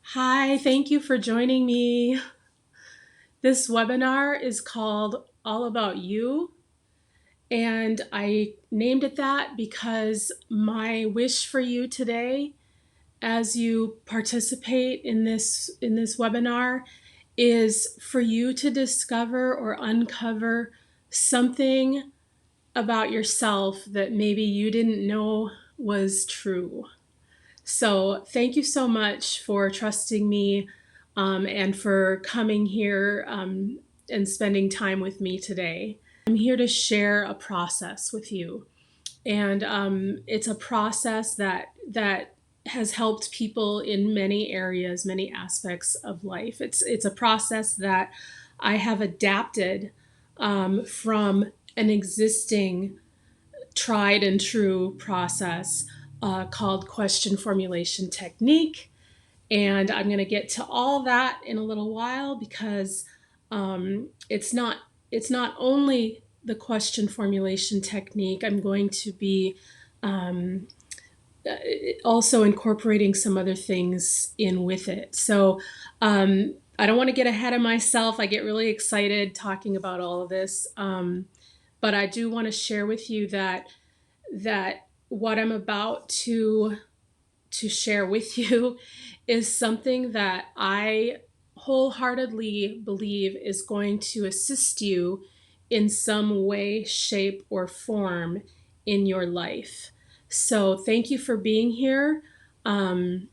Hi, thank you for joining me. This webinar is called All About You, and I named it that because my wish for you today as you participate in this webinar is for you to discover or uncover something about yourself that maybe you didn't know was true. So thank you so much for trusting me and for coming here and spending time with me today. I'm here to share a process with you, and it's a process that has helped people in many areas, many aspects of life. It's a process that I have adapted from an existing tried and true process called question formulation technique. And I'm going to get to all that in a little while because it's not only the question formulation technique. I'm going to be um, also incorporating some other things in with it. So I don't want to get ahead of myself. I get really excited talking about all of this. But I do want to share with you that what I'm about to share with you is something that I wholeheartedly believe is going to assist you in some way, shape, or form in your life. So thank you for being here. Um,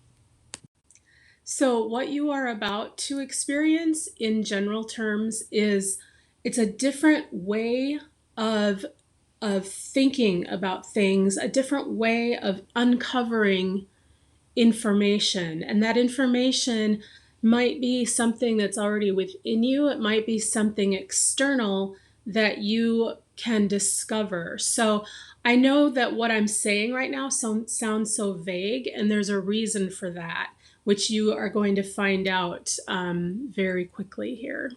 so what you are about to experience in general terms is it's a different way of thinking about things, a different way of uncovering information. And that information might be something that's already within you, it might be something external that you can discover. So I know that what I'm saying right now sounds so vague, and there's a reason for that, which you are going to find out very quickly here.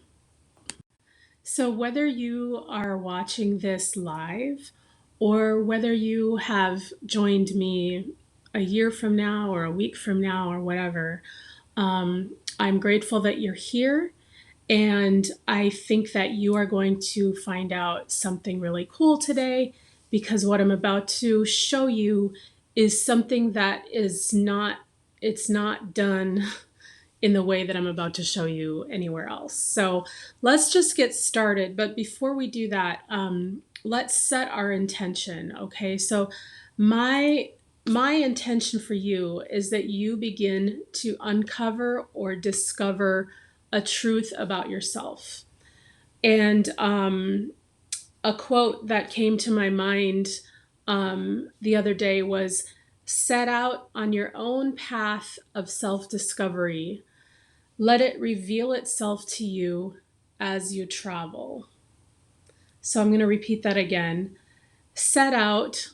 So, whether you are watching this live or whether you have joined me a year from now or a week from now or whatever, I'm grateful that you're here. And I think that you are going to find out something really cool today because what I'm about to show you is something that it's not done in the way that I'm about to show you anywhere else. So let's just get started. But before we do that, let's set our intention. Okay. So my intention for you is that you begin to uncover or discover a truth about yourself. And a quote that came to my mind the other day was, set out on your own path of self-discovery. Let it reveal itself to you as you travel. So I'm going to repeat that again. Set out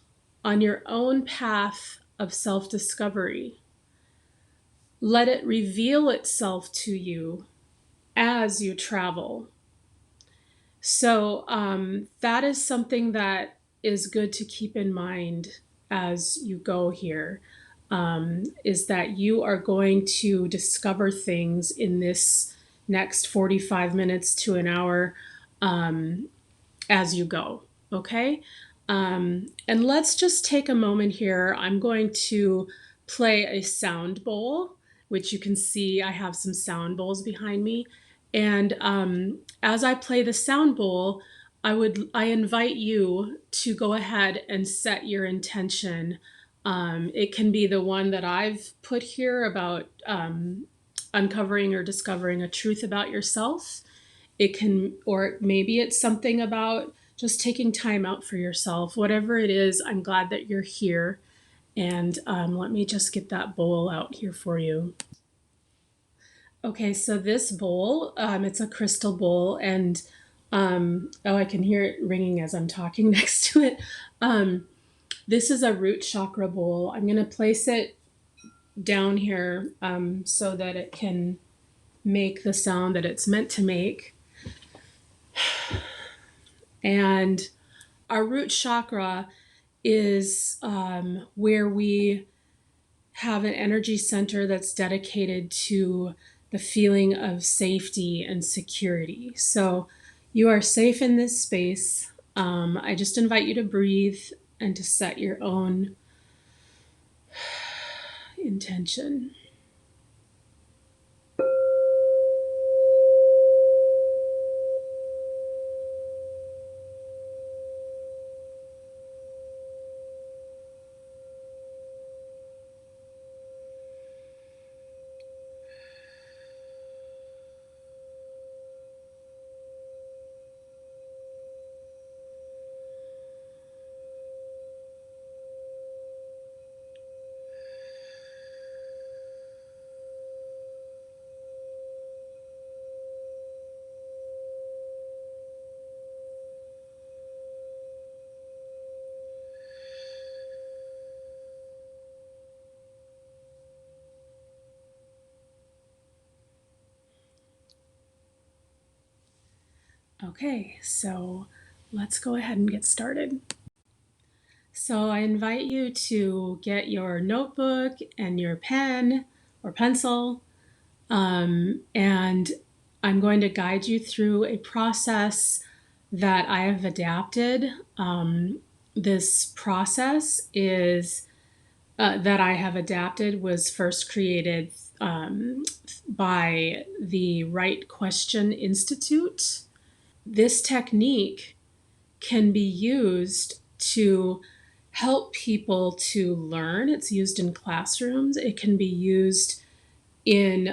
on your own path of self-discovery. Let it reveal itself to you as you travel. So that is something that is good to keep in mind as you go here. Is that you are going to discover things in this next 45 minutes to an hour as you go. Okay. And let's just take a moment here. I'm going to play a sound bowl, which you can see I have some sound bowls behind me. And as I play the sound bowl, I invite you to go ahead and set your intention. It can be the one that I've put here about uncovering or discovering a truth about yourself. It can, or maybe it's something about just taking time out for yourself. Whatever it is, I'm glad that you're here. And let me just get that bowl out here for you. Okay, so this bowl, it's a crystal bowl, and oh, I can hear it ringing as I'm talking next to it. This is a root chakra bowl. I'm going to place it down here so that it can make the sound that it's meant to make. And our root chakra is where we have an energy center that's dedicated to the feeling of safety and security. So you are safe in this space. I just invite you to breathe and to set your own intention. Okay, so let's go ahead and get started. So I invite you to get your notebook and your pen or pencil, and I'm going to guide you through a process that I have adapted. This process is that I have adapted was first created by the Right Question Institute. This technique can be used to help people to learn. It's used in classrooms. It can be used in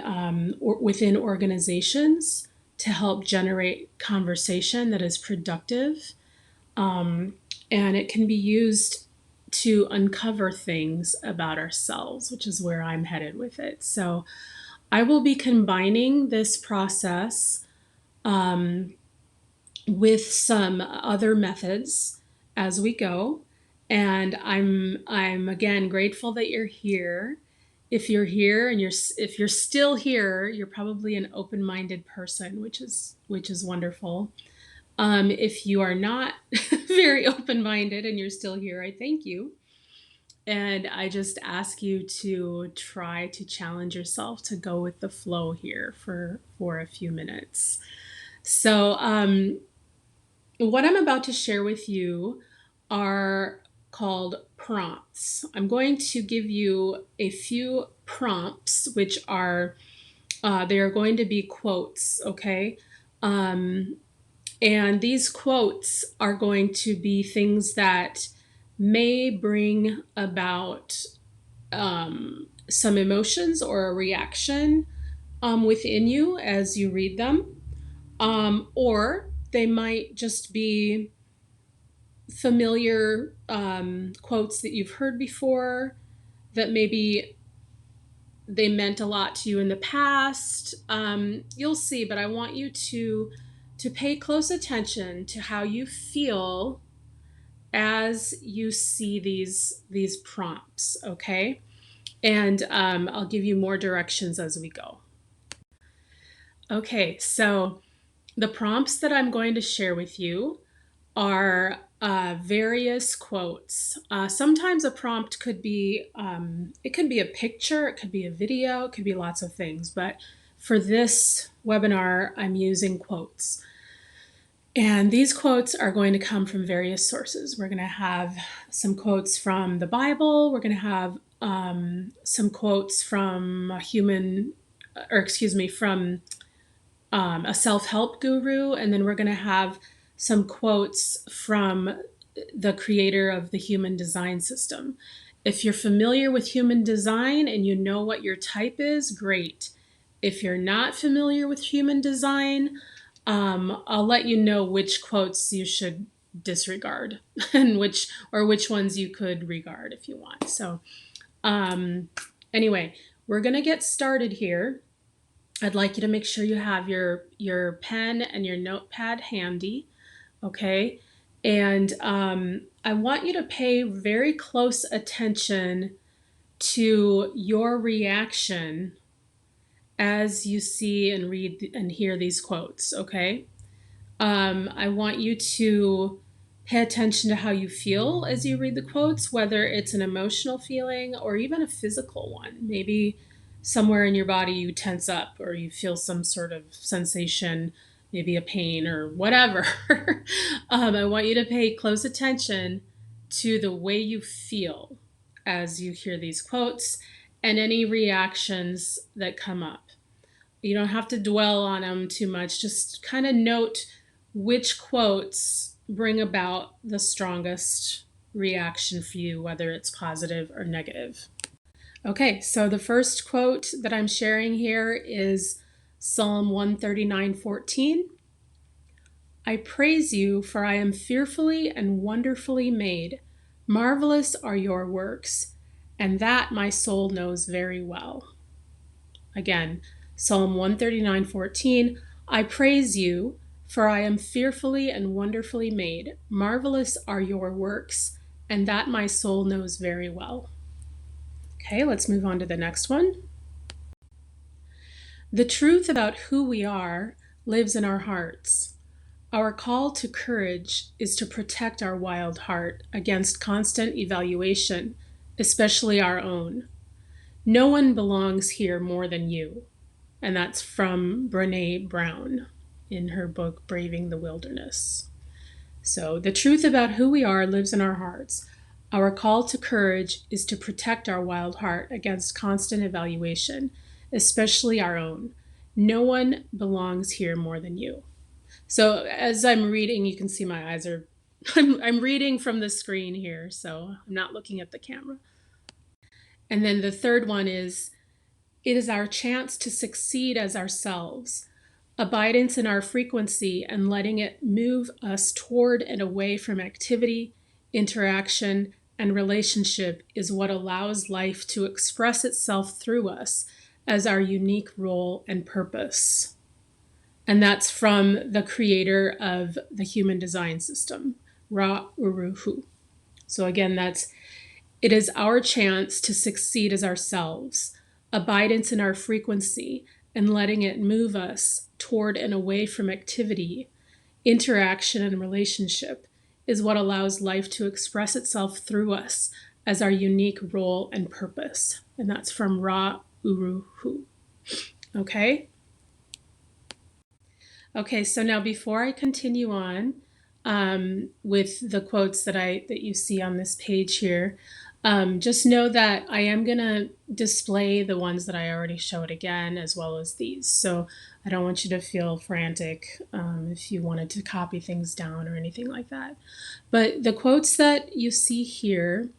or within organizations to help generate conversation that is productive. And it can be used to uncover things about ourselves, which is where I'm headed with it. So I will be combining this process with some other methods as we go. And I'm again grateful that you're here. If you're here and if you're still here, you're probably an open-minded person, which is wonderful. If you are not very open-minded and you're still here, I thank you. And I just ask you to try to challenge yourself to go with the flow here for a few minutes. So what I'm about to share with you are called prompts. I'm going to give you a few prompts, which are they are going to be quotes, okay? And these quotes are going to be things that may bring about some emotions or a reaction within you as you read them, or they might just be familiar quotes that you've heard before that maybe they meant a lot to you in the past. You'll see, but I want you to pay close attention to how you feel as you see these prompts, okay? And I'll give you more directions as we go. Okay, so the prompts that I'm going to share with you are various quotes. Sometimes a prompt could be, it could be a picture, it could be a video, it could be lots of things. But for this webinar, I'm using quotes. And these quotes are going to come from various sources. We're going to have some quotes from the Bible. We're going to have some quotes from from a self-help guru, and then we're going to have some quotes from the creator of the human design system. If you're familiar with human design and you know what your type is, great. If you're not familiar with human design, I'll let you know which quotes you should disregard and which ones you could regard if you want. So anyway, we're going to get started here. I'd like you to make sure you have your pen and your notepad handy, okay? And I want you to pay very close attention to your reaction as you see and read and hear these quotes, okay? I want you to Pay attention to how you feel as you read the quotes, whether it's an emotional feeling or even a physical one. Maybe somewhere in your body you tense up or you feel some sort of sensation, maybe a pain or whatever. I want you to pay close attention to the way you feel as you hear these quotes and any reactions that come up. You don't have to dwell on them too much. Just kind of note which quotes bring about the strongest reaction for you, whether it's positive or negative. Okay, so the first quote that I'm sharing here is Psalm 139:14. I praise you, for I am fearfully and wonderfully made. Marvelous are your works, and that my soul knows very well. Again, Psalm 139:14. I praise you, for I am fearfully and wonderfully made. Marvelous are your works, and that my soul knows very well. Okay, let's move on to the next one. The truth about who we are lives in our hearts. Our call to courage is to protect our wild heart against constant evaluation, especially our own. No one belongs here more than you. And that's from Brené Brown in her book, Braving the Wilderness. So the truth about who we are lives in our hearts. Our call to courage is to protect our wild heart against constant evaluation, especially our own. No one belongs here more than you. So as I'm reading, you can see my eyes are, I'm reading from the screen here, so I'm not looking at the camera. And then the third one is, it is our chance to succeed as ourselves. Abidance in our frequency and letting it move us toward and away from activity, interaction, and relationship is what allows life to express itself through us as our unique role and purpose. And that's from the creator of the human design system, Ra Uru Hu. So again, it is our chance to succeed as ourselves. Abidance in our frequency and letting it move us toward and away from activity, interaction, and relationship is what allows life to express itself through us as our unique role and purpose. And that's from Ra Uru Hu. Okay? Okay, so now before I continue on with the quotes that you see on this page here, just know that I am going to display the ones that I already showed again, as well as these. So I don't want you to feel frantic if you wanted to copy things down or anything like that. But the quotes that you see here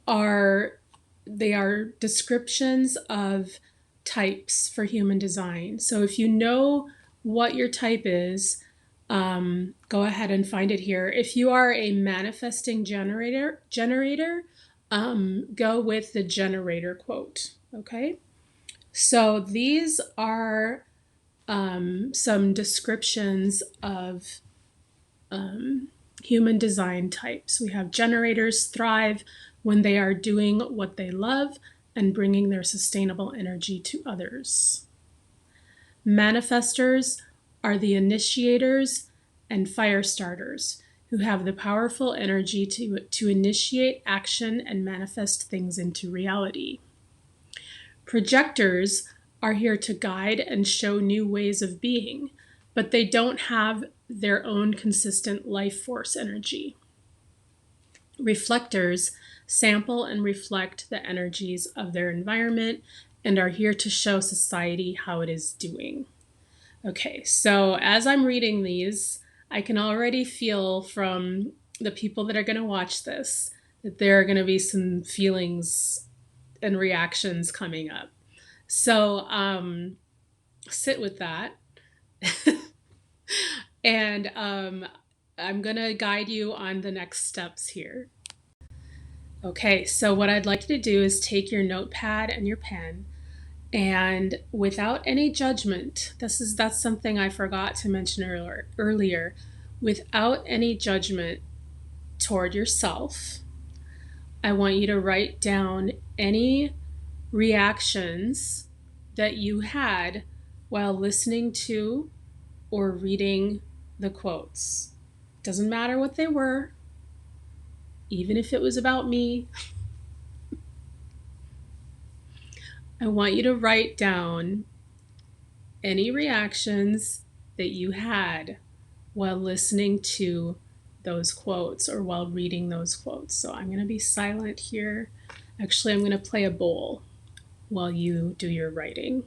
are descriptions of types for human design. So if you know what your type is, go ahead and find it here. If you are a manifesting generator, go with the generator quote. Okay. So these are some descriptions of human design types. We have generators thrive when they are doing what they love and bringing their sustainable energy to others. Manifestors are the initiators and fire starters who have the powerful energy to initiate action and manifest things into reality. Projectors are here to guide and show new ways of being, but they don't have their own consistent life force energy. Reflectors sample and reflect the energies of their environment and are here to show society how it is doing. Okay, so as I'm reading these, I can already feel from the people that are going to watch this that there are going to be some feelings and reactions coming up. So sit with that. And I'm going to guide you on the next steps here. Okay, so what I'd like you to do is take your notepad and your pen, and without any judgment, that's something I forgot to mention earlier, without any judgment toward yourself, I want you to write down any reactions that you had while listening to or reading the quotes. Doesn't matter what they were, even if it was about me. I want you to write down any reactions that you had while listening to those quotes or while reading those quotes. So I'm going to be silent here. Actually, I'm going to play a bowl while you do your writing.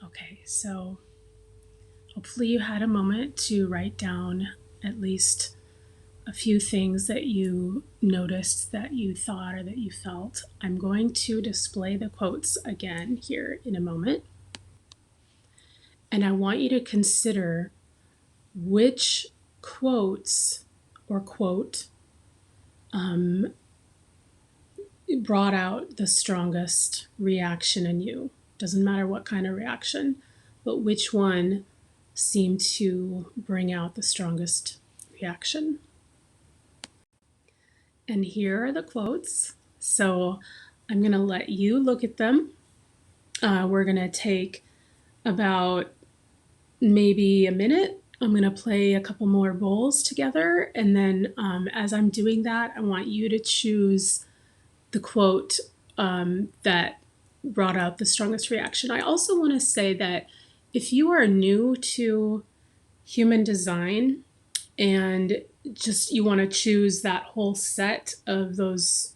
Okay, so hopefully you had a moment to write down at least a few things that you noticed, that you thought, or that you felt. I'm going to display the quotes again here in a moment. And I want you to consider which quotes or quote brought out the strongest reaction in you. Doesn't matter what kind of reaction, but which one seemed to bring out the strongest reaction. And here are the quotes. So I'm going to let you look at them. We're going to take about maybe a minute. I'm going to play a couple more bowls together. And then as I'm doing that, I want you to choose the quote that brought out the strongest reaction. I also want to say that if you are new to human design and just you want to choose that whole set of those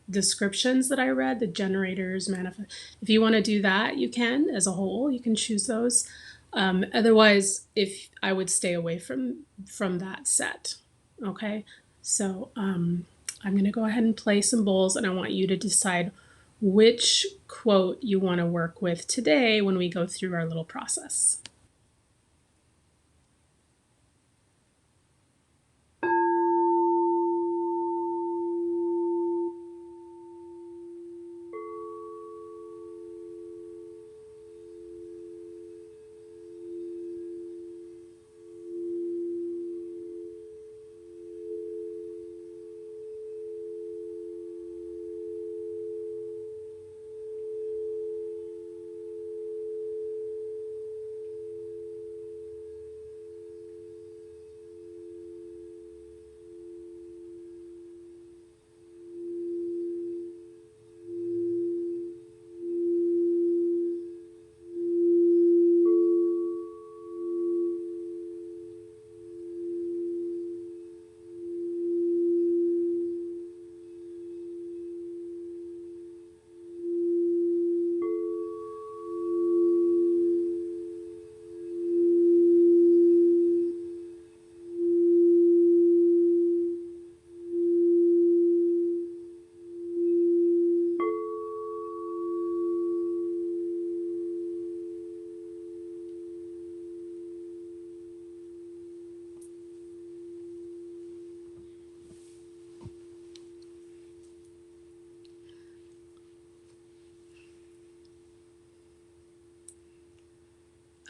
descriptions that I read, the generators, manifest, if you want to do that, you can as a whole, you can choose those. Otherwise, if I would stay away from that set. Okay, so I'm going to go ahead and play some bowls, and I want you to decide which quote you want to work with today when we go through our little process.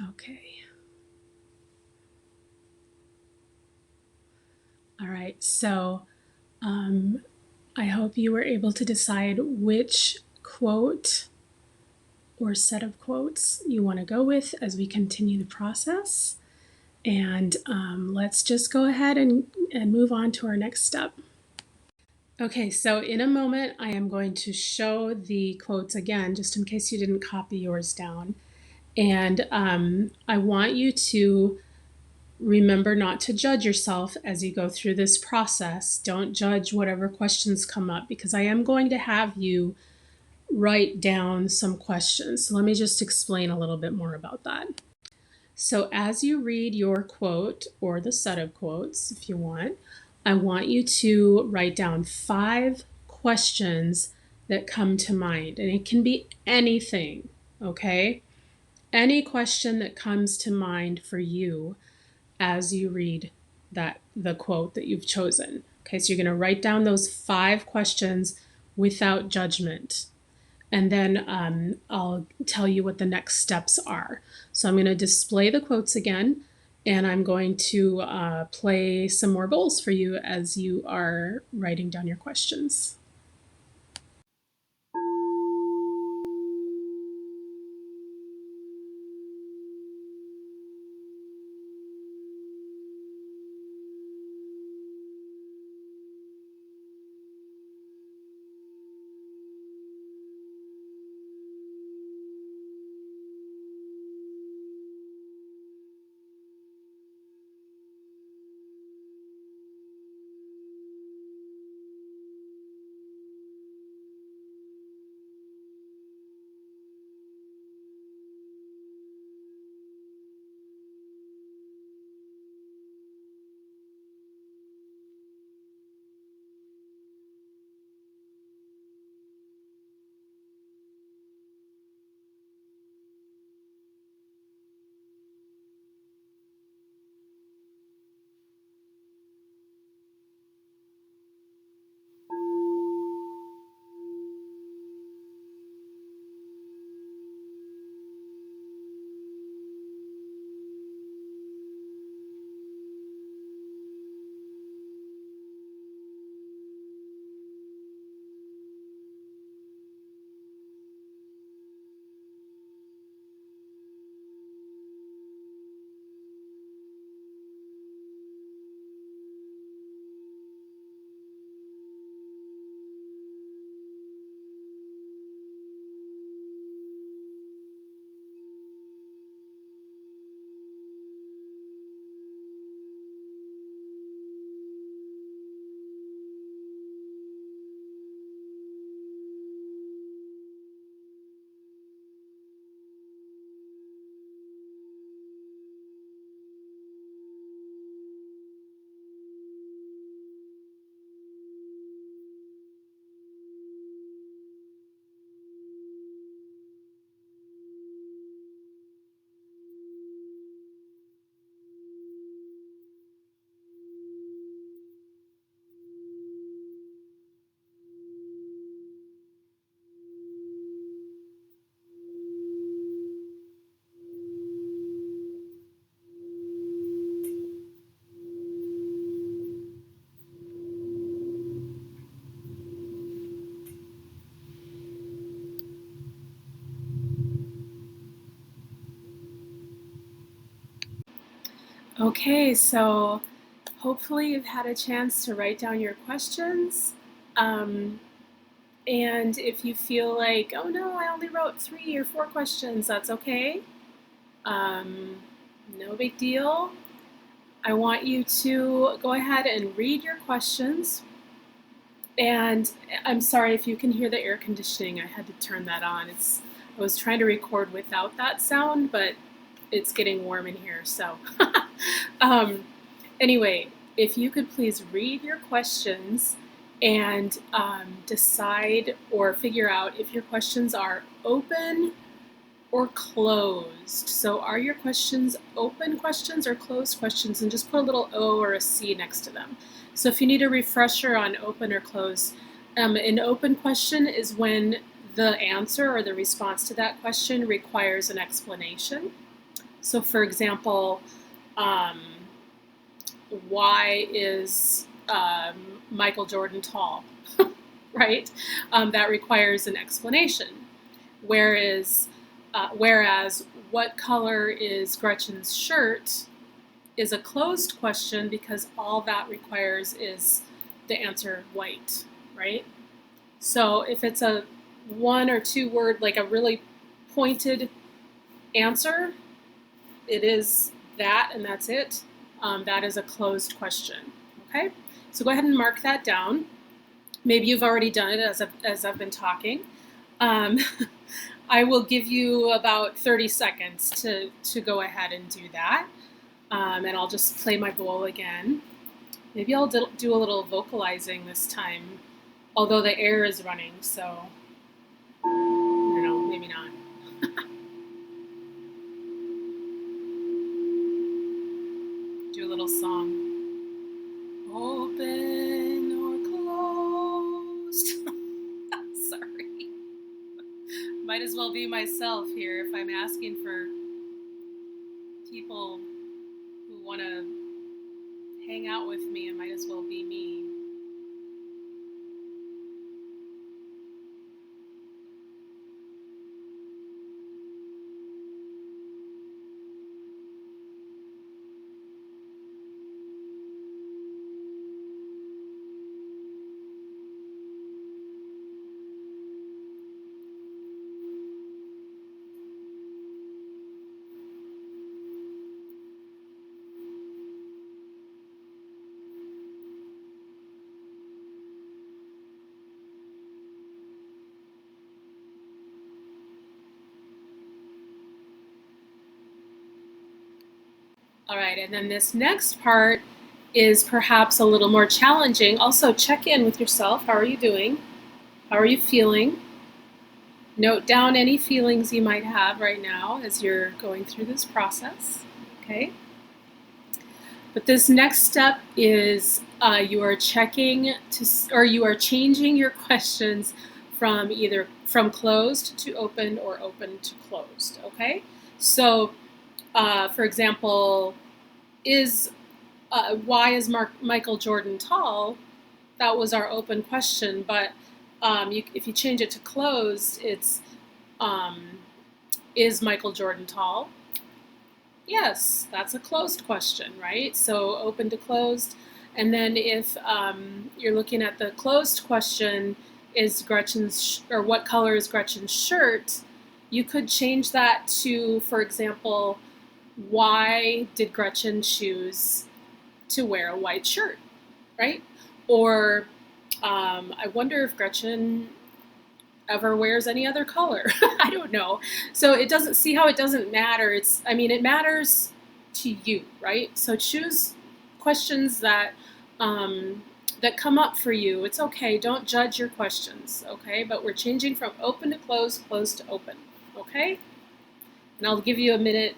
Okay. All right, so I hope you were able to decide which quote or set of quotes you want to go with as we continue the process. And let's just go ahead and move on to our next step. Okay, so in a moment, I am going to show the quotes again, just in case you didn't copy yours down. And I want you to remember not to judge yourself as you go through this process. Don't judge whatever questions come up, because I am going to have you write down some questions. So let me just explain a little bit more about that. So as you read your quote or the set of quotes, if you want, I want you to write down 5 questions that come to mind. And it can be anything, okay? Any question that comes to mind for you as you read the quote that you've chosen. Okay, so you're going to write down those 5 questions without judgment. And then I'll tell you what the next steps are. So I'm going to display the quotes again, and I'm going to play some more bowls for you as you are writing down your questions. Okay, so hopefully you've had a chance to write down your questions. Um, and if you feel like, oh no, I only wrote 3 or 4 questions, that's okay. Um, no big deal. I want you to go ahead and read your questions. And I'm sorry if you can hear the air conditioning, I had to turn that on. I was trying to record without that sound, but it's getting warm in here, so. um, anyway, if you could please read your questions and decide or figure out if your questions are open or closed. So are your questions open questions or closed questions? And just put a little O or a C next to them. So if you need a refresher on open or closed, an open question is when the answer or the response to that question requires an explanation. So for example, why is Michael Jordan tall? Right? That requires an explanation. Whereas what color is Gretchen's shirt is a closed question because all that requires is the answer white. right? So if it's a 1 or 2 word, like a really pointed answer, it is that and that's it. That is a closed question. Okay, so go ahead and mark that down. Maybe you've already done it as I've been talking. Um, I will give you about 30 seconds to go ahead and do that. And I'll just play my bowl again. Maybe I'll do a little vocalizing this time, although the air is running, so I don't know, maybe not. Do a little song. Open or closed. Sorry. Might as well be myself here if I'm asking for people who want to hang out with me. It might as well be me. All right, and then this next part is perhaps a little more challenging. Also, check in with yourself. How are you doing? How are you feeling? Note down any feelings you might have right now as you're going through this process. Okay. But this next step is you are checking to, or you are changing your questions from either from closed to open or open to closed. Okay. So, for example, is why is Michael Jordan tall? That was our open question, but if you change it to closed, it's is Michael Jordan tall? Yes, that's a closed question, right? So open to closed. And then if you're looking at the closed question, is Gretchen's, or what color is Gretchen's shirt? You could change that to, for example, why did Gretchen choose to wear a white shirt, right? Or I wonder if Gretchen ever wears any other color. I don't know. So it doesn't, see how it doesn't matter. It matters to you, right? So choose questions that that come up for you. It's okay. Don't judge your questions, okay? But we're changing from open to closed, closed to open, okay? And I'll give you a minute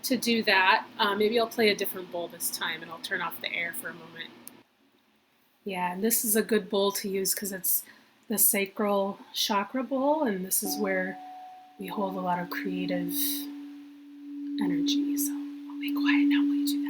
to do that. Maybe I'll play a different bowl this time and I'll turn off the air for a moment. Yeah, and this is a good bowl to use because it's the sacral chakra bowl, and this is where we hold a lot of creative energy. So I'll be quiet now while you do that.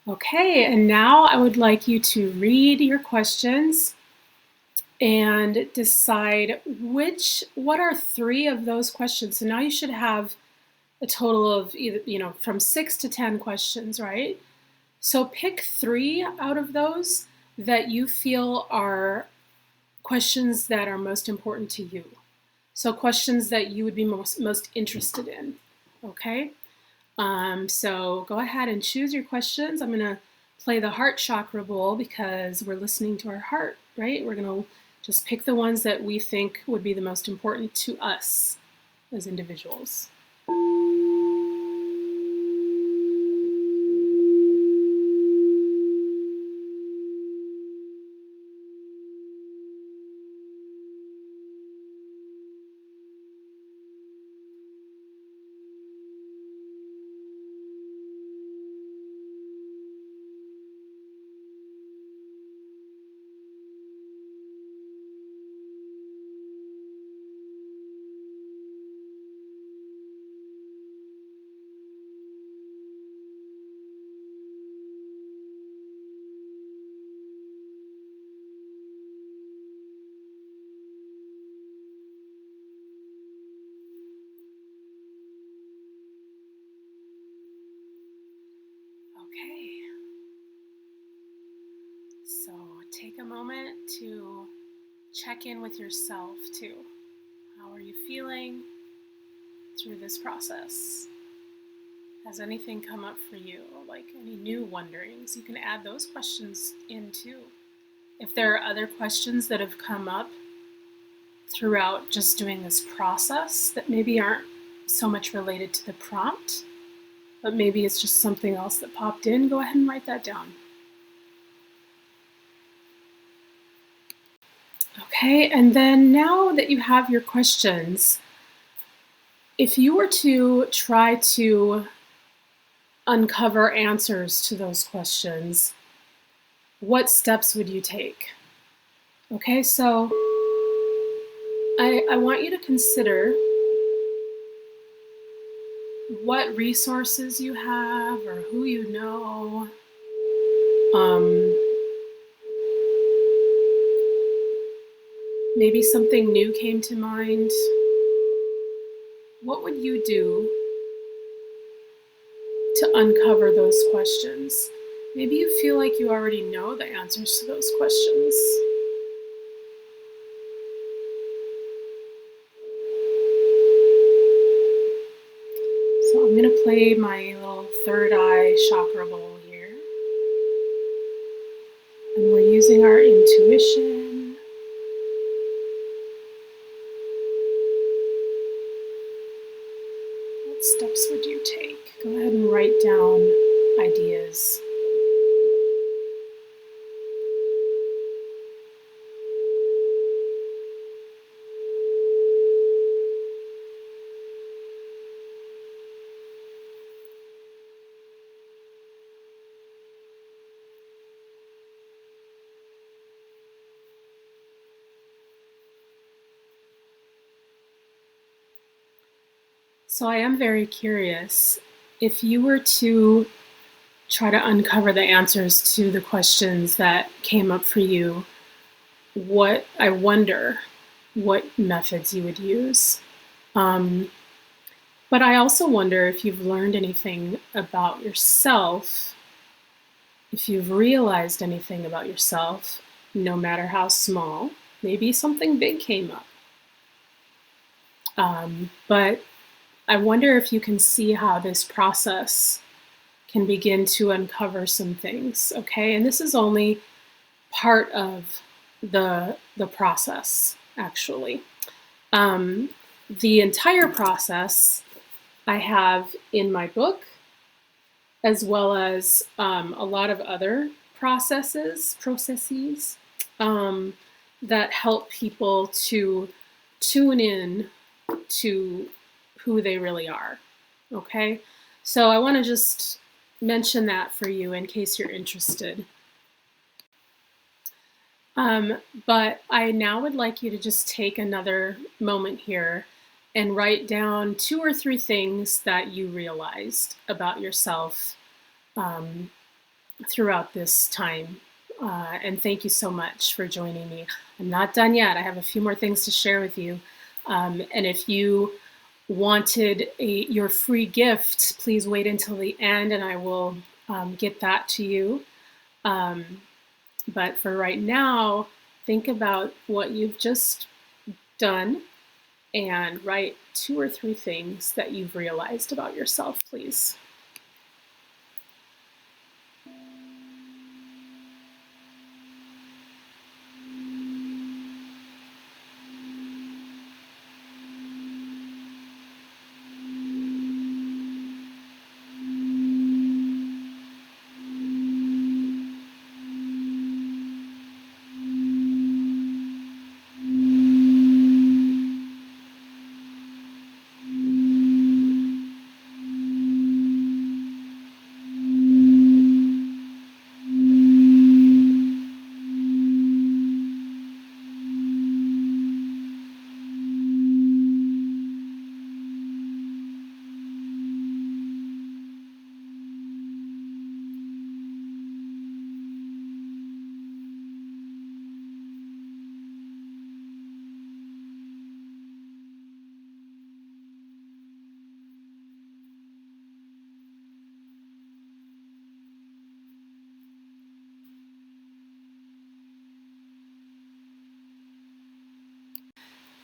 Okay, and now I would like you to read your questions and decide what are 3 of those questions. So now you should have a total of either, from 6 to 10 questions, right? So pick 3 out of those that you feel are questions that are most important to you. So questions that you would be most interested in, okay? So go ahead and choose your questions. I'm gonna play the heart chakra bowl because we're listening to our heart, right? We're gonna just pick the ones that we think would be the most important to us as individuals. Okay, so take a moment to check in with yourself too. How are you feeling through this process? Has anything come up for you, like any new wonderings? You can add those questions in too. If there are other questions that have come up throughout just doing this process that maybe aren't so much related to the prompt, but maybe it's just something else that popped in, go ahead and write that down. Okay, and then now that you have your questions, if you were to try to uncover answers to those questions, what steps would you take? Okay, so I want you to consider what resources you have or who you know. Maybe something new came to mind. What would you do to uncover those questions? Maybe you feel like you already know the answers to those questions. So I'm going to play my little third eye chakra bowl here. And we're using our intuition. What steps would you take? Go ahead and write down ideas. So I am very curious, if you were to try to uncover the answers to the questions that came up for you, I wonder what methods you would use. But I also wonder if you've learned anything about yourself, if you've realized anything about yourself, no matter how small. Maybe something big came up. But I wonder if you can see how this process can begin to uncover some things, okay? And this is only part of the process, actually. The entire process I have in my book, as well as a lot of other processes that help people to tune in to who they really are, okay? So I want to just mention that for you in case you're interested. But I now would like you to just take another moment here and write down 2 or 3 things that you realized about yourself throughout this time. And thank you so much for joining me. I'm not done yet. I have a few more things to share with you. And if you wanted your free gift, please wait until the end and I will get that to you. But for right now, think about what you've just done and write 2 or 3 things that you've realized about yourself, please.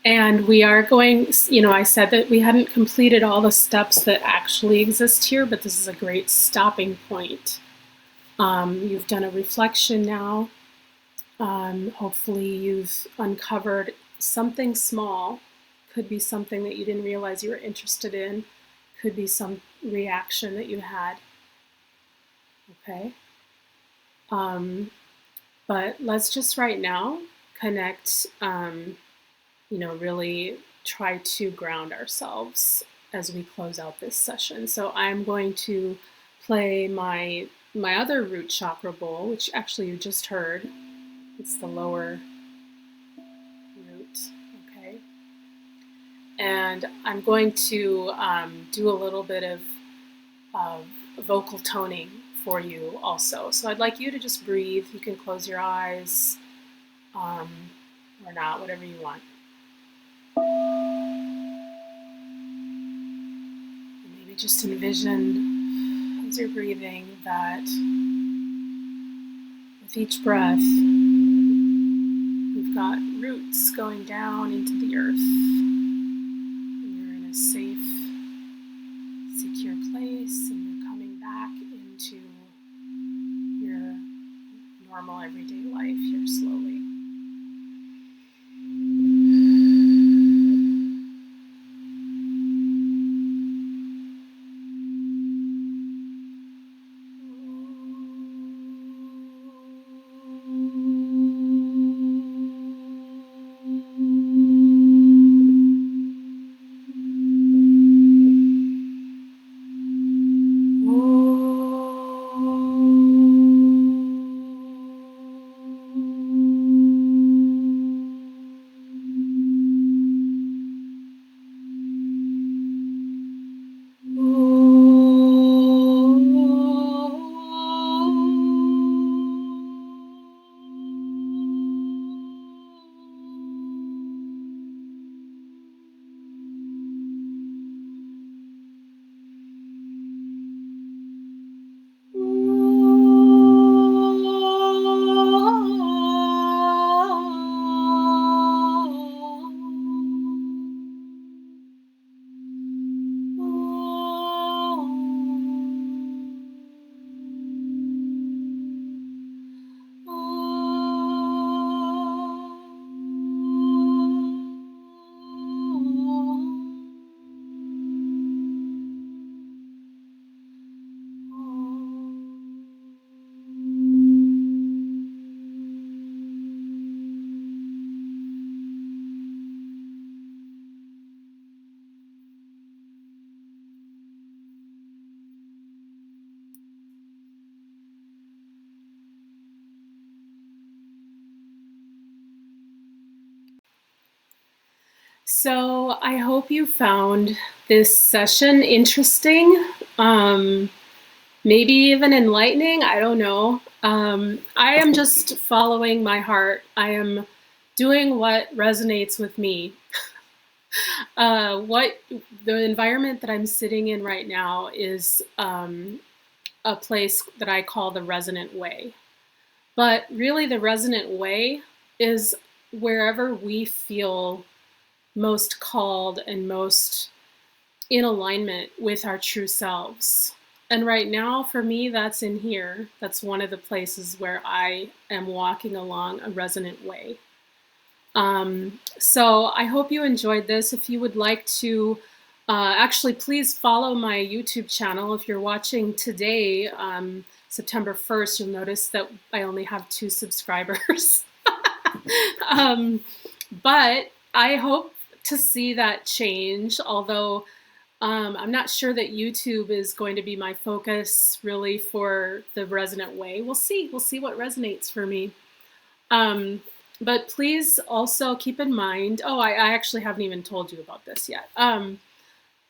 And we are going, I said that we hadn't completed all the steps that actually exist here, but this is a great stopping point. You've done a reflection now. Hopefully you've uncovered something small. Could be something that you didn't realize you were interested in. Could be some reaction that you had. Okay. But let's just right now connect, really try to ground ourselves as we close out this session. So I'm going to play my other root chakra bowl, which actually you just heard. It's the lower root, okay? And I'm going to do a little bit of vocal toning for you also. So I'd like you to just breathe. You can close your eyes or not, whatever you want. And maybe just envision as you're breathing that with each breath, you've got roots going down into the earth. And you're in a safe, secure place, and you're coming back into your normal everyday life here slowly. So I hope you found this session interesting, maybe even enlightening. I don't know. I am just following my heart. I am doing what resonates with me. What the environment that I'm sitting in right now is a place that I call the Resonant Way. But really, the Resonant Way is wherever we feel most called and most in alignment with our true selves. And right now, for me, that's in here. That's one of the places where I am walking along a resonant way. So I hope you enjoyed this. If you would like to, actually, please follow my YouTube channel. If you're watching today, September 1st, you'll notice that I only have 2 subscribers. But I hope to see that change, although I'm not sure that YouTube is going to be my focus really for the resonant way. We'll see. We'll see what resonates for me. But please also keep in mind, I actually haven't even told you about this yet. I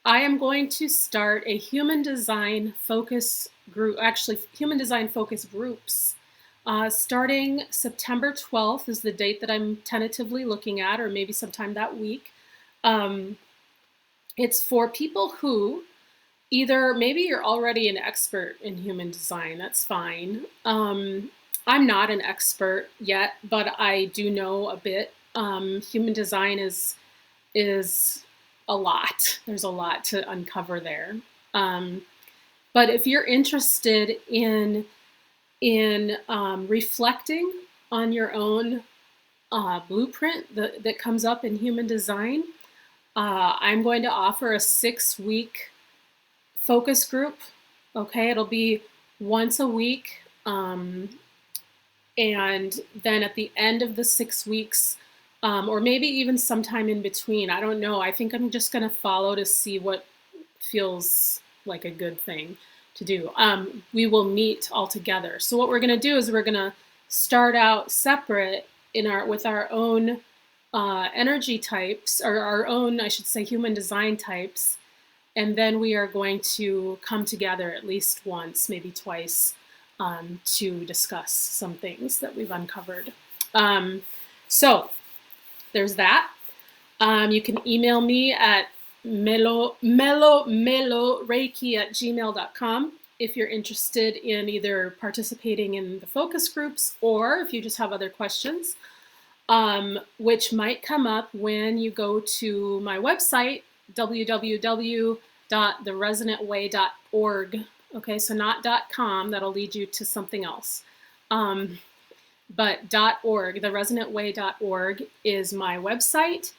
am going to start a human design focus group, actually human design focus groups. Starting September 12th is the date that I'm tentatively looking at, or maybe sometime that week. It's for people who either, maybe you're already an expert in human design, that's fine. I'm not an expert yet, but I do know a bit. Human design is a lot. There's a lot to uncover there. But if you're interested in reflecting on your own blueprint that comes up in human design, I'm going to offer a 6-week focus group. Okay, it'll be once a week. And then at the end of the 6 weeks, or maybe even sometime in between, I don't know. I think I'm just going to follow to see what feels like a good thing to do. We will meet all together. So what we're going to do is we're going to start out separate with our own energy types, or our own, I should say, human design types. And then we are going to come together at least once, maybe twice, to discuss some things that we've uncovered. So there's that. You can email me at meloreiki@gmail.com if you're interested in either participating in the focus groups, or if you just have other questions, which might come up when you go to my website, www.theresonantway.org. Okay, so not .com, that'll lead you to something else. But .org, theresonantway.org is my website.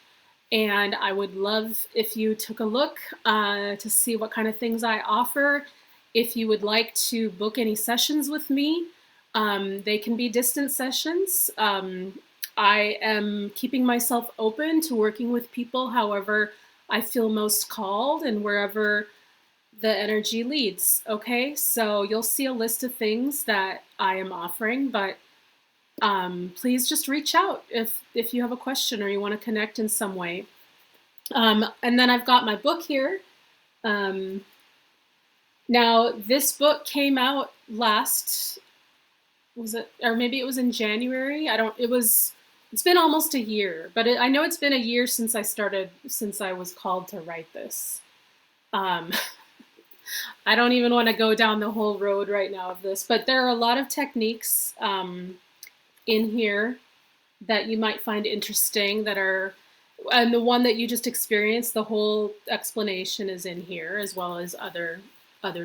And I would love if you took a look to see what kind of things I offer. If you would like to book any sessions with me, they can be distant sessions. I am keeping myself open to working with people however I feel most called and wherever the energy leads. Okay, so you'll see a list of things that I am offering, but please just reach out if you have a question or you want to connect in some way. And then I've got my book here. Now this book came out last, was it, or maybe it was in January? It's been almost a year, but I know it's been a year since I was called to write this. I don't even want to go down the whole road right now of this, but there are a lot of techniques in here that you might find interesting and the one that you just experienced, the whole explanation is in here, as well as other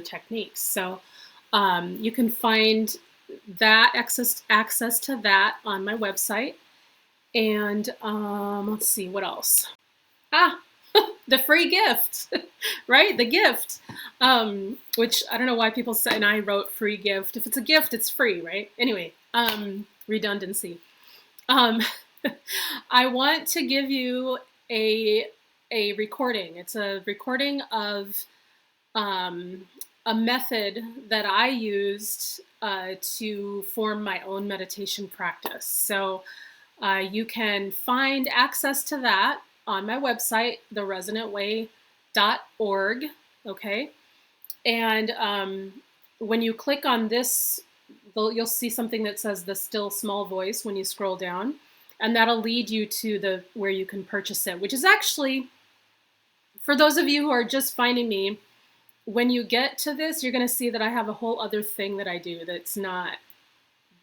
techniques. So you can find that access to that on my website. And let's see, what else? The free gift, right? The gift, which I don't know why people say, and I wrote free gift. If it's a gift, it's free, right? Anyway, redundancy. I want to give you a recording. It's a recording of a method that I used to form my own meditation practice. So you can find access to that on my website, theresonantway.org. Okay, and when you click on this, you'll see something that says the still small voice when you scroll down, and that'll lead you to where you can purchase it, which is actually, for those of you who are just finding me, when you get to this, you're going to see that I have a whole other thing that I do that's not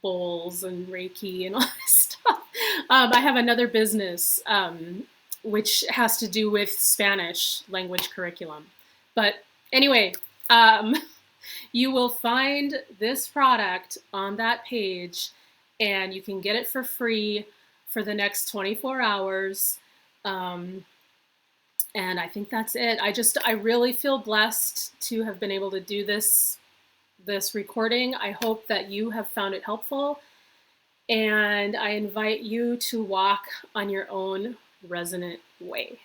bowls and Reiki and all this stuff. I have another business which has to do with Spanish language curriculum. But anyway, um, you will find this product on that page, and you can get it for free for the next 24 hours. And I think that's it. I really feel blessed to have been able to do this recording. I hope that you have found it helpful, and I invite you to walk on your own resonant way.